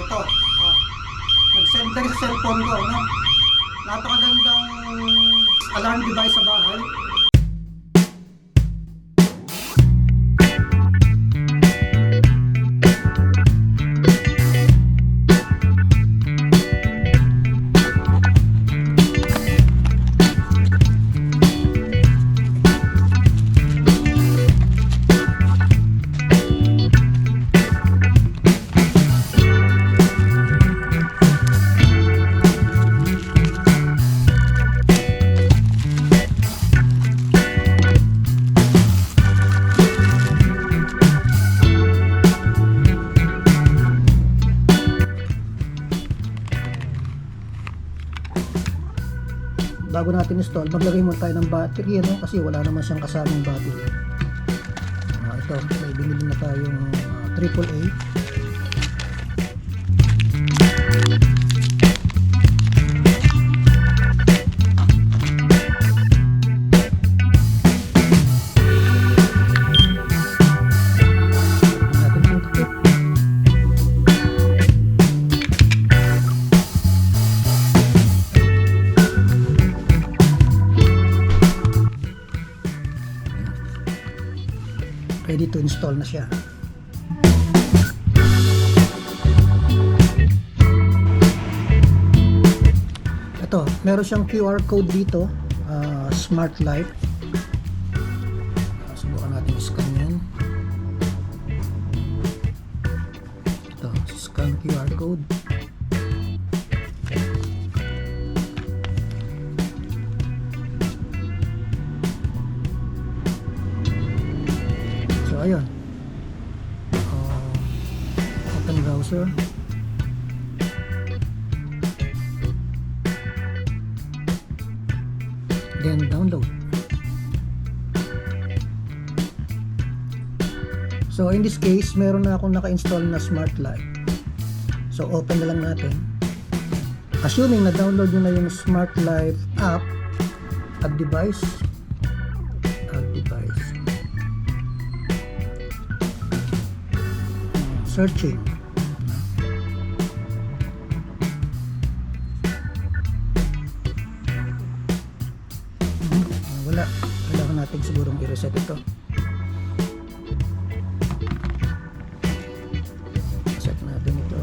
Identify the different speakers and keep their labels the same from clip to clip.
Speaker 1: ito. Nag-send lang sa cellphone ko, no? Napakagandang alarm device sa bahay. Bago natin install, maglagay muna tayo ng battery, ano? Kasi wala naman siyang kasamang battery. Ito, may binili na tayong AAA. Ready to install na siya. Ito, meron siyang QR code dito, Smart Life. Subukan natin i-scan yan. Ito, scan QR code. Ayun, open browser, then download. So in this case, meron na akong naka-install na Smart Life. So open na lang natin. Assuming na download nyo na yung Smart Life app, add device, searching. Wala. Kailangan natin sigurong i-reset ito. Set natin ito.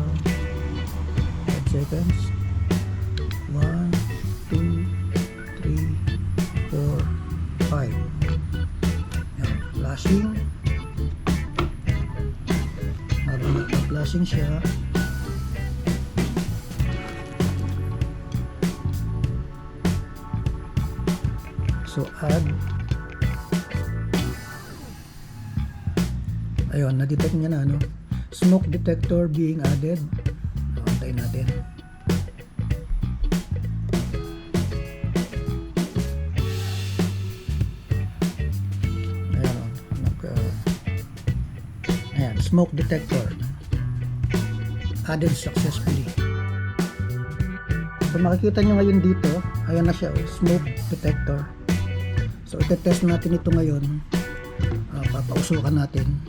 Speaker 1: 5 seconds. 1, 2, 3, 4, 5. Yan. Flashing. Flashing siya. So add. Ayun, na-detect niya na, no? Smoke detector being added. Antayin natin. Ayan, smoke detector added successfully. So makikita nyo ngayon dito, ayan na siya, smoke detector. So itetest natin ito ngayon. Papausukan natin.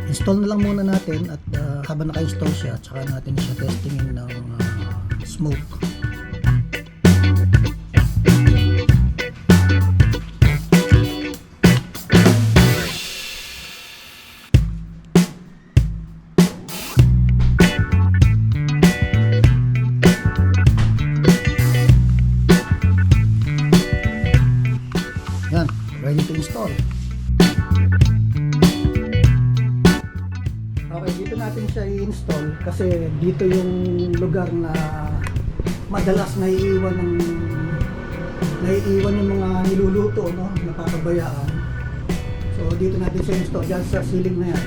Speaker 1: Install na lang muna natin at habang naka-install siya, tsaka natin siya testingin ng smoke. Ready to install. Okay, dito natin siya i-install kasi dito yung lugar na madalas naiiwan yung mga niluluto, no, napapabayaan. So dito natin siya install dyan sa ceiling na yan.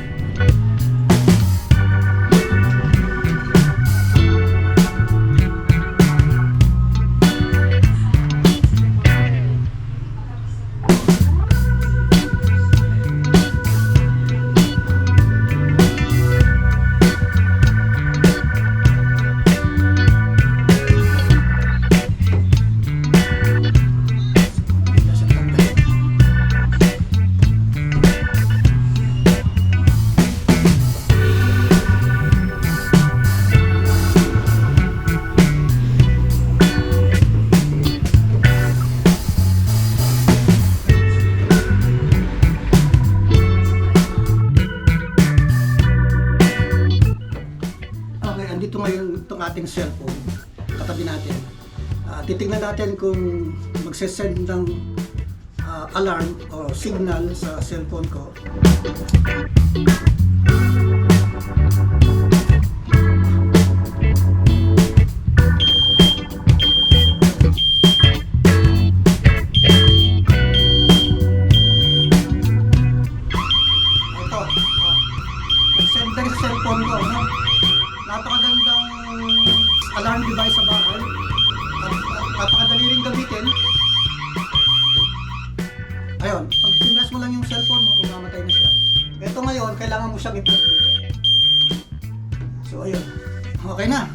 Speaker 1: nandito ngayon itong ating cellphone. Katabi natin. Titignan natin kung magsesend ng alarm o signal sa cellphone ko. Nag-send na sa cellphone ko, no? Napakagandang alarm device sa bahay. At napakadali rin gamitin. Ayun, pag pinress mo lang yung cellphone mo, mamamatay na siya. Ito ngayon, kailangan mo siyang i-press dito. So ayun, okay na.